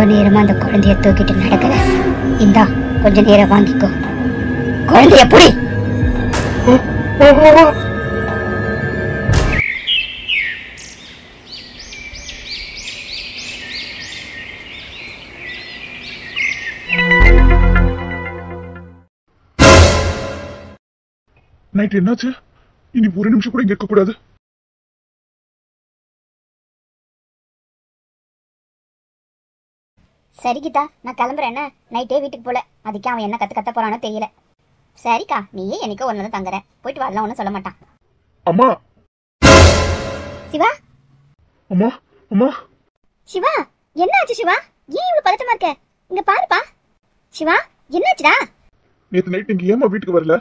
ரொம்ப நேரமா அந்த குழந்தைய தூக்கிட்டு நடக்கல. இந்தா கொஞ்ச நேரம் வாங்கிக்கோ. குழந்தைய புடி. நைட் என்னாச்சு? இனி ஒரு நிமிஷம் கூட இங்க இருக்க கூடாது. சரி கீதா, நான் கிளம்புறேன். நைட்டே வீட்டுக்கு போல, அதுக்கே அவன் என்ன கத்த போறானோ தெரியல. சரிக்கா, நீயே என்னைக்கோ ஒன்னு தங்குற, போயிட்டு வரலாம், ஒன்னும் சொல்ல மாட்டான். அம்மா சிவா, அம்மா அம்மா. சிவா என்ன ஆச்சு? சிவா ஏன் இவ்வளவு பதட்டமா இருக்க? இங்க பாருப்பா. சிவா என்னாச்சுடா? நேத்து நைட் நீங்க ஏமா வீட்டுக்கு வரல?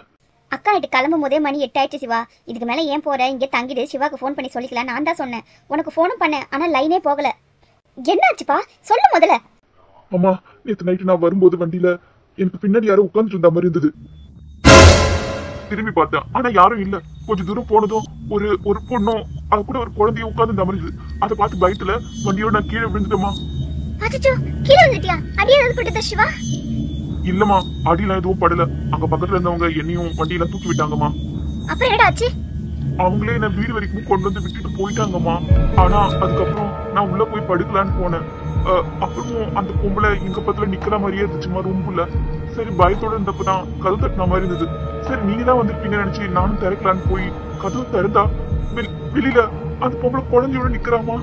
அக்கா நைட்டு கிளம்பும் போதே மணி 8 ஆயிடுச்சு சிவா. இதுக்கு மேல ஏன் போற, இங்கே தங்கிடு. சிவாக்கு ஃபோன் பண்ணி சொல்லிக்கலாம், நான் தான் சொன்னேன். உனக்கு ஃபோனும் பண்ணேன், ஆனா லைனே போகல. என்னாச்சுப்பா சொல்லு முதல்ல. அம்மா, நேத்து நைட்டு நான் வரும்போது வண்டியில எனக்கு பின்னாடி யாரும் உட்கார்ந்துட்டு இருந்த மாதிரி இருந்தது. திரும்பி பார்த்தேன், ஆனா யாரும் இல்ல. கொஞ்சம் தூரம் போனதும் ஒரு பொண்ணும் அது கூட ஒரு குழந்தையும் உட்கார்ந்து இருந்த மாதிரி இருந்தது. அதை பார்த்து பயத்துல வண்டியோட நான் கீழே விழுந்துட்டேமா. அச்சச்சோ, கீழே விழுந்துட்டியா? அடி ஏதாவது பட்டதா சிவா? இல்லம்மா, அடியெல்லாம் எதுவும் படல. அங்க பக்கத்துல இருந்தவங்க என்னையும் வண்டியெல்லாம் தூக்கி விட்டாங்கம்மா. அப்புறம் என்னடா ஆச்சு? அவங்களே என்ன வீடு வரைக்கும் கொண்டு வந்து விட்டுட்டு போயிட்டாங்கம்மா. ஆனா அதுக்கப்புறம் நான் உள்ள போய் படுக்கலான்னு போனேன். அப்புறம் அந்த பொம்பளை எங்க பக்கத்துல நிக்கிற மாதிரியே இருந்துச்சுமா ரூம்குள்ள. சரி, பயத்தோட இருந்தப்பதான் கதவு தட்டின மாதிரி இருந்தது. சரி, நீங்க தான் வந்திருப்பீங்கன்னு நினைச்சு நானும் திறக்கலான்னு போய் கதவு திறந்தா வெளியில அந்த பொம்பளை குழந்தையோட நிக்கிறாமா.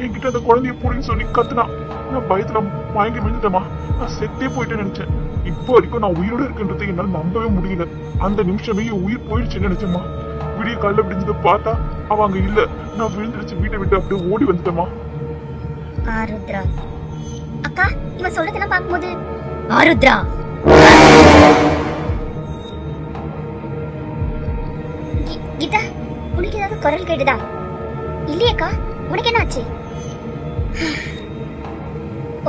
என்கிட்ட அந்த குழந்தைய புடின்னு சொல்லி கத்துனா. நான் பயத்துல மயங்கி விழுந்துட்டேமா. நான் செத்தே போயிட்டேன்னு நினைச்சேன். இப்போ வரைக்கும் நான் உயிரோட இருக்குன்றதை என்னால நம்பவே முடியல. அந்த நிமிஷமே என் உயிர் போயிடுச்சுன்னு நினைச்சேம்மா. விடிய காலைல விடிஞ்சதை பார்த்தா அவ அங்க இல்ல. நான் விழுந்துருச்சு, வீட்டை விட்டு அப்படியே ஓடி வந்துட்டேமா. ஆருத்ரா அக்கா, இவன் சொல்றதெல்லாம் பார்க்கும்போது ஆருத்ரா கீதா, உனக்கு ஏதாவது குரல் கேட்டுதா? இல்லையக்கா, உனக்கு என்ன ஆச்சு?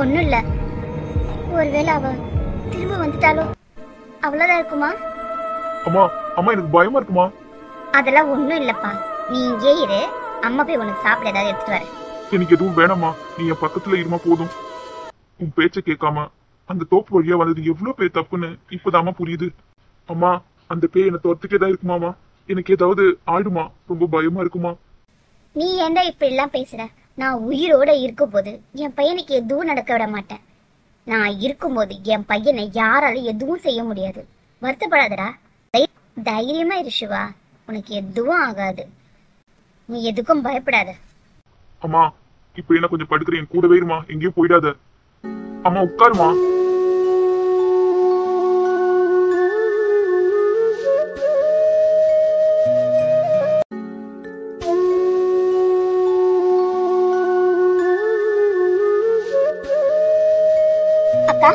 ஒண்ணும் இல்ல. ஒருவேளை அவ திரும்ப வந்துட்டாலோ? அவ்வளவுதான் இருக்குமா? அம்மா அம்மா, எனக்கு பயமா இருக்குமா. அதெல்லாம் ஒண்ணும் இல்லப்பா, நீ இங்கே இரு. அம்மா போய் உனக்கு சாப்பிட ஏதாவது எடுத்துட்டு வரேன். எனக்கு எதுவும் வேணாமா, நீ என் பக்கத்துல இருமா போதும். உன் பேச்ச கேட்காம அந்த தோப்பு வழியா வந்தது எவ்வளவு பேர் தப்புன்னு இப்பதாமா புரியுது. அம்மா, அந்த பேய் என்ன தோத்துக்கே தான் இருக்குமாமா. எனக்கு ஏதாவது ஆயிடுமா? ரொம்ப பயமா இருக்குமா. நீ ஏன்டா இப்படி எல்லாம் பேசுற? நான் உயிரோட இருக்கும் போது என் பையனுக்கு எதுவும் நடக்க விட மாட்டேன். நான் இருக்கும்போது என் பையனை யாராலும் எதுவும் செய்ய முடியாது. வருத்தப்படாதடா, தைரியமா இரு சிவா. உனக்கு எதுவும் ஆகாது, நீ எதுக்கும் பயப்படாத. அம்மா, இப்ப என்ன கொஞ்சம் படுக்கிறேன், கூடவே இருமா, எங்கேயும் போயிடாத. அம்மா உட்காருமா. அக்கா,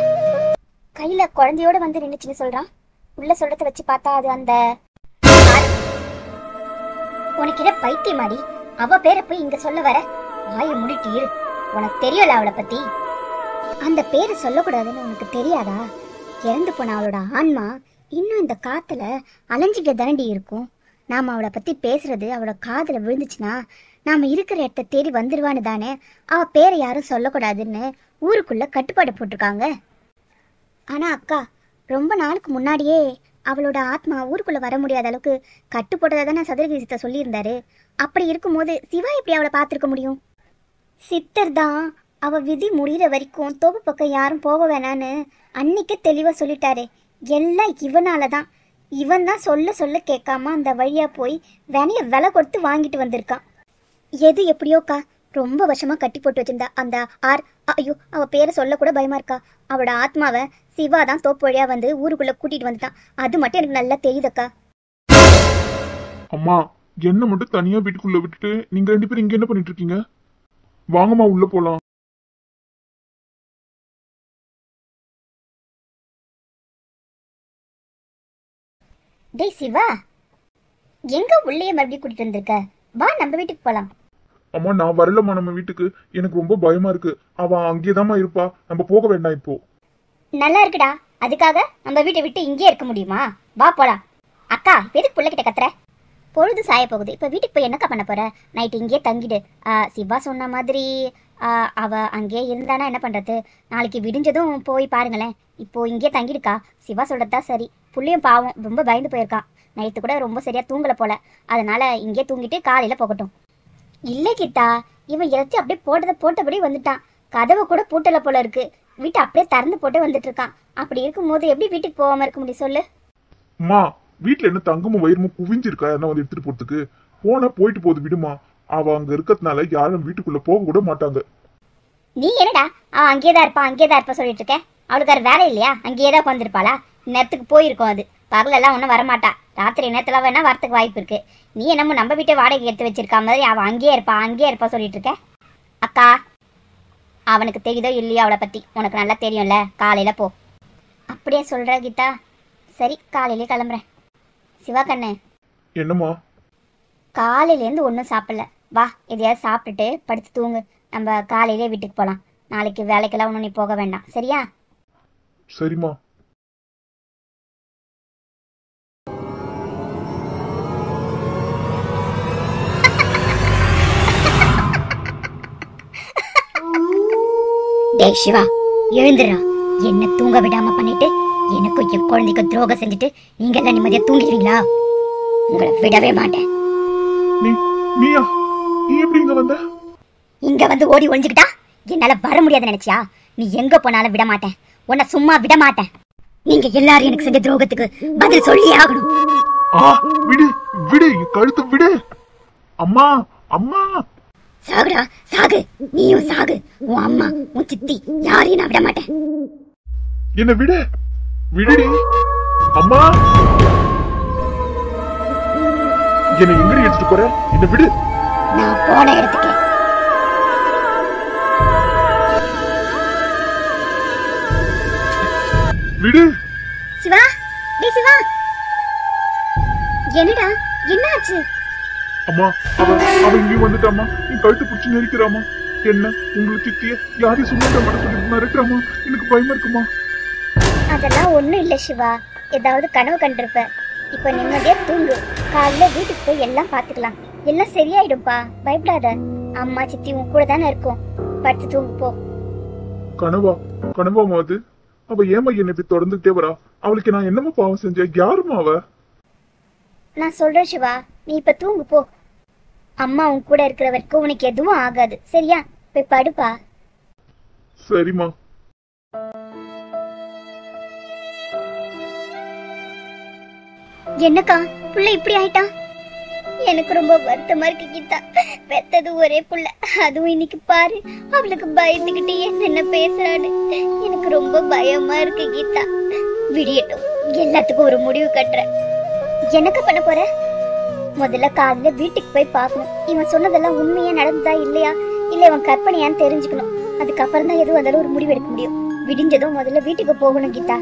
கையில குழந்தையோட வந்து நின்னுச்சுன்னு சொல்றான். உள்ள சொல்றத வச்சு பார்த்தா அது அந்த உனக்கு என்ன பைத்தியம் மாடி? அவ பேரை போய் இங்க சொல்ல வர? வாய மூடிட்டு இரு. உனக்கு தெரியல அவளை பத்தி. அந்த பேரை சொல்லக்கூடாதுன்னு உனக்கு தெரியாதா? இறந்து போன அவளோட ஆன்மா இன்னும் இந்த காத்துல அலைஞ்சிக்க தாண்டி இருக்கும். நாம அவளை பத்தி பேசுறது அவளோட காதுல விழுந்துச்சுன்னா நாம இருக்கிற இடத்த தேடி வந்துருவான்னு தானே அவ பேரை யாரும் சொல்லக்கூடாதுன்னு ஊருக்குள்ள கட்டுப்பாடு போட்டிருக்காங்க. ஆனா அக்கா, ரொம்ப நாளுக்கு முன்னாடியே அவளோட ஆத்மா ஊருக்குள்ள வர முடியாத அளவுக்கு கட்டு போட்டதா தானே சதுரகிரி சித்தர் சொல்லியிருந்தாரு. அப்படி இருக்கும்போது சிவா எப்படி அவளை பார்த்துருக்க முடியும்? சித்தர் தான் அவ விதி முடிகிற வரைக்கும் தோப்பு பக்கம் யாரும் போக வேணான்னு அன்னைக்கு தெளிவா சொல்லிட்டாரு. எல்லாம் இவனால தான். இவன் தான் சொல்ல சொல்ல கேட்காம அந்த வழியா போய் வினைய விலை கொடுத்து வாங்கிட்டு வந்திருக்கான். எது எப்படியோக்கா, ரொம்ப வருஷமா கட்டி போட்டு வச்சிருந்தா அந்த ஐயோ, அவ பேரை சொல்ல கூட பயமா இருக்கா. அவளோட ஆத்மாவை சிவா தான் தோப்பு வழியா வந்து ஊருக்குள்ள கூட்டிட்டு வந்துட்டான். அது மட்டும் எனக்கு நல்லா தெரியுதக்கா. அம்மா, என்ன மட்டும் தனியா வீட்டுக்குள்ள விட்டுட்டு நீங்க ரெண்டு பேரும் இங்க என்ன பண்ணிட்டு இருக்கீங்க? வாங்கம்மா, உள்ள போலாம். டேய் சிவா, எங்க உள்ளே மறுபடியும் கூட்டிட்டு வந்திருக்க? வா, நம்ம வீட்டுக்கு போலாம். அம்மா, நான் வரலம்மா நம்ம வீட்டுக்கு. எனக்கு ரொம்ப பயமா இருக்கு. அவ அங்கேதாம்மா இருப்பா. நம்ம போக வேண்டாம் இப்போ. நல்லா இருக்குடா, அதுக்காக நம்ம வீட்டை விட்டு இங்கே இருக்க முடியுமா? வா போலாம். அக்கா, எதுக்கு புள்ள கிட்ட கத்துற? பொழுது சாய போகுது, இப்ப வீட்டுக்கு போய் என்னக்கா பண்ண போற? நைட் இங்கே தங்கிடு. சிவா சொன்ன மாதிரி அவ அங்கேயே இருந்தானா என்ன பண்றது? நாளைக்கு விடிஞ்சதும் போய் பாருங்களேன். இப்போ இங்கேயே தங்கிடுக்கா. சிவா சொல்றதா சரி. புள்ளையும் பாவம் ரொம்ப பயந்து போயிருக்கான். நைட்டு கூட ரொம்ப சரியா தூங்கல போல. அதனால இங்கே தூங்கிட்டு காலையில போகட்டும். இல்ல கீதா, இவன் எல்லாத்தையும் அப்படியே போட்டபடி வந்துட்டான். கதவை கூட பூட்டல போல இருக்கு. வீட்டை அப்படியே திறந்து போட்டு வந்துட்டு இருக்கான். அப்படி இருக்கும்போது எப்படி வீட்டுக்கு போகாம இருக்க முடியும் சொல்லு? அம்மா வீட்டுல என்ன தங்கமும் வயிறுமும் குவிஞ்சிருக்கா? என்ன வந்து எடுத்துட்டு போறதுக்கு? போனா போயிட்டு போகுது விடுமா. அவ அங்க இருக்கிறதுனால யாரும் வீட்டுக்குள்ள போக கூட மாட்டாங்க. நீ என்னடா அவன் அங்கேயேதான் இருப்பா சொல்லிட்டு இருக்க? அவளுக்கு வேற வேலை இல்லையா? அங்கேயேதான் உட்காந்துருப்பாளா? நேரத்துக்கு போயிருக்கோம். அது பகலெல்லாம் ஒன்றும் வரமாட்டா. ராத்திரி நேரத்துல வேணா வரத்துக்கு வாய்ப்பு இருக்கு. நீ என்னமோ நம்ம வீட்டை வாடகை எடுத்து வச்சிருக்கா மாதிரி அவன் அங்கேயே இருப்பா சொல்லிட்டு இருக்க. அக்கா, அவனுக்கு தெரியுதோ இல்லையோ அவளை பத்தி உனக்கு நல்லா தெரியும்ல. காலையில போ. அப்படியே சொல்ற கீதா? சரி, காலையிலே கிளம்புறேன். சிவா கண்ணு, என்னம்மா? காலையிலேருந்து ஒன்றும் சாப்பிடல. வா, எதையாவது சாப்பிட்டுட்டு படுத்து தூங்கு. நம்ம காலையிலே வீட்டுக்கு போகலாம். நாளைக்கு வேலைக்கெல்லாம் ஒன்றும் நீ போக வேண்டாம், சரியா? சரிம்மா. டேய் சிவா, எழுந்துடுறா. என்ன தூங்க விடாம பண்ணிட்டு எனக்கும் என் குழந்தைக்கு துரோகம் செஞ்சுட்டு நீங்க எல்லாம் நிம்மதியா தூங்கிடுவீங்களா? உங்களை விடவே மாட்டேன். நீயா? நீ எப்படி இங்க வந்த? இங்க வந்து ஓடி ஒளிஞ்சுக்கிட்டா என்னால வர முடியாது நினைச்சியா? நீ எங்க போனாலும் விட மாட்டேன். உன்னை சும்மா விட மாட்டேன். நீங்க எல்லாரும் எனக்கு செஞ்ச துரோகத்துக்கு பதில் சொல்லியே ஆகணும். விடு விடு, கழுத்து விடு. அம்மா அம்மா. சாகுடா சாகு, நீயும் சாகு. உன் அம்மா, உன் சித்தி, யாரையும் நான் விட மாட்டேன். என்ன விடு, விடுடி. அம்மா, என்ன எங்கடி எடுத்துட்டு போற? என்ன விடு. நான் போன இடத்துக்கு. விடு. சிவா, டேய் சிவா, என்னடா என்னாச்சு? அம்மா, அவ இங்கே வந்துட்டாமா. நீ கழுத்து பிடிச்சு நெரிக்கிறாமா. என்ன உங்களுக்கு சித்திய யாரையும் சும்மா மட்டும் சொல்லி மிரட்டுறாமா? எனக்கு பயமா இருக்குமா? அதெல்லாம் ஒண்ணும் இல்ல சிவா. ஏதாவது கனவு கண்டிருப்ப. இப்ப நிம்மதியா தூங்கு. காலைல வீட்டுக்கு போய் எல்லாம் பாத்துக்கலாம். எல்லாம் சரியாயிடும்பா, பயப்படாத. அம்மா சித்தி உன் கூட தானே இருக்கும். படுத்து தூங்கு போ. கனவாமா அது? அவ ஏமா என்னை இப்படி தொடர்ந்துட்டே வரா? அவளுக்கு நான் என்னமா பாவம் செஞ்சேன்? யாருமா அவ? நான் சொல்றேன் சிவா, நீ இப்ப தூங்கு போ. அம்மா உன் கூட இருக்கிற வரைக்கும் உனக்கு எதுவும் ஆகாது, சரியா? போய் படுப்பா. சரிம்மா. என்னக்கா புள்ள இப்படி ஆயிட்டா? எனக்கு ரொம்ப வருத்தமா இருக்கு கீதா. பெத்தது ஒரே புள்ள, அதுவும் இன்னைக்கு பாரு அவளுக்கு பயந்துகிட்டு என்னென்ன பேசுறான்னு. எனக்கு ரொம்ப பயமா இருக்கு கீதா. விடியட்டும், எல்லாத்துக்கும் ஒரு முடிவு கட்டுறேன். என்னக்க பண்ண போற? முதல்ல காலையில வீட்டுக்கு போய் பார்க்கணும். இவன் சொன்னதெல்லாம் உண்மையா நடந்ததா இல்லையா, இல்ல இவன் கற்பனையான்னு தெரிஞ்சுக்கணும். அதுக்கப்புறம் தான் எதுவும் வந்தாலும் ஒரு முடிவு எடுக்க முடியும். விடிஞ்சதும் முதல்ல வீட்டுக்கு போகணும் கீதா.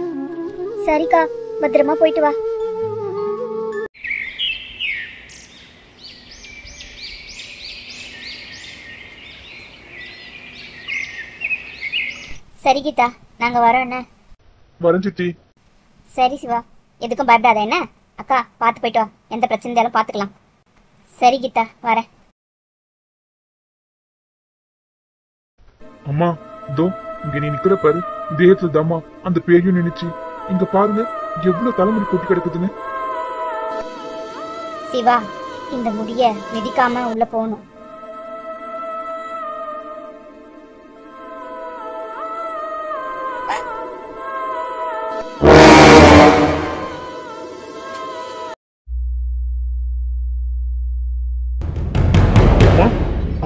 சரிக்கா, பத்திரமா போயிட்டு வா. சரி கீதா, நாங்க வரோம். என்ன வரேன் சித்தி. சரி சிவா, எதுக்கும் பயப்படாத. என்ன அக்கா, பார்த்து போயிட்டு வா. எந்த பிரச்சனை இருந்தாலும் பார்த்துக்கலாம். சரி கீதா, வரேன். அம்மா, இதோ இங்க நீ நிக்கிற பாரு. தேகத்துல தாமா அந்த பேயும் நினைச்சு. இங்க பாருங்க எவ்வளவு தலைமுறை கொட்டி கிடக்குதுன்னு. சிவா, இந்த முடிய மிதிக்காம உள்ள போகணும்.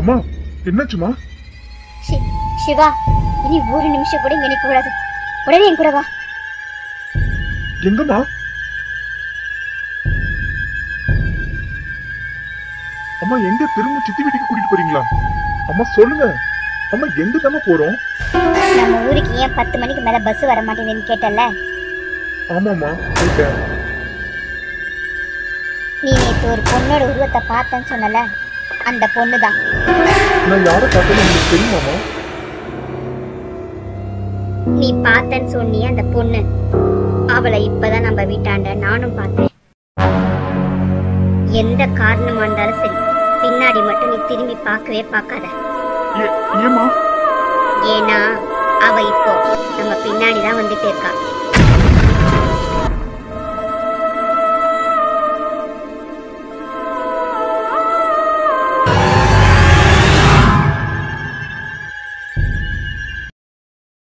அம்மா, என்னாச்சுமா? சிவா, இனி ஒரு நிமிஷம் கூட இங்க நிக்க கூடாது. உடனே என் கூட வா. எங்கம்மா? அம்மா, எங்க திரும்ப சித்தி வீட்டுக்கு கூட்டிட்டு போறீங்களா? அம்மா சொல்லுங்க. அம்மா, எங்க தானே போறோம்? நம்ம ஊருக்கு ஏன் 10 மணிக்கு மேல பஸ் வர மாட்டேங்குதுன்னு கேட்டல? ஆமாமா, கேட்டேன். நீ நேத்து ஒரு பொண்ணோட உருவத்தை பார்த்தேன்னு சொன்னல, அந்த பொண்ணுதான். நான் யாரை பார்த்தேன்னு உங்களுக்கு தெரியுமாமா? நீ பார்த்தேன்னு சொன்னியே அந்த பொண்ணு, அவளை இப்பதான் நம்ம வீட்டாண்ட நானும் பார்த்தேன். எந்த காரணமா இருந்தாலும் சரி, பின்னாடி மட்டும் நீ திரும்பி பார்க்கவே பார்க்காத. ஏமா? ஏன்னா அவ இப்போ நம்ம பின்னாடி தான் வந்துட்டு இருக்கா.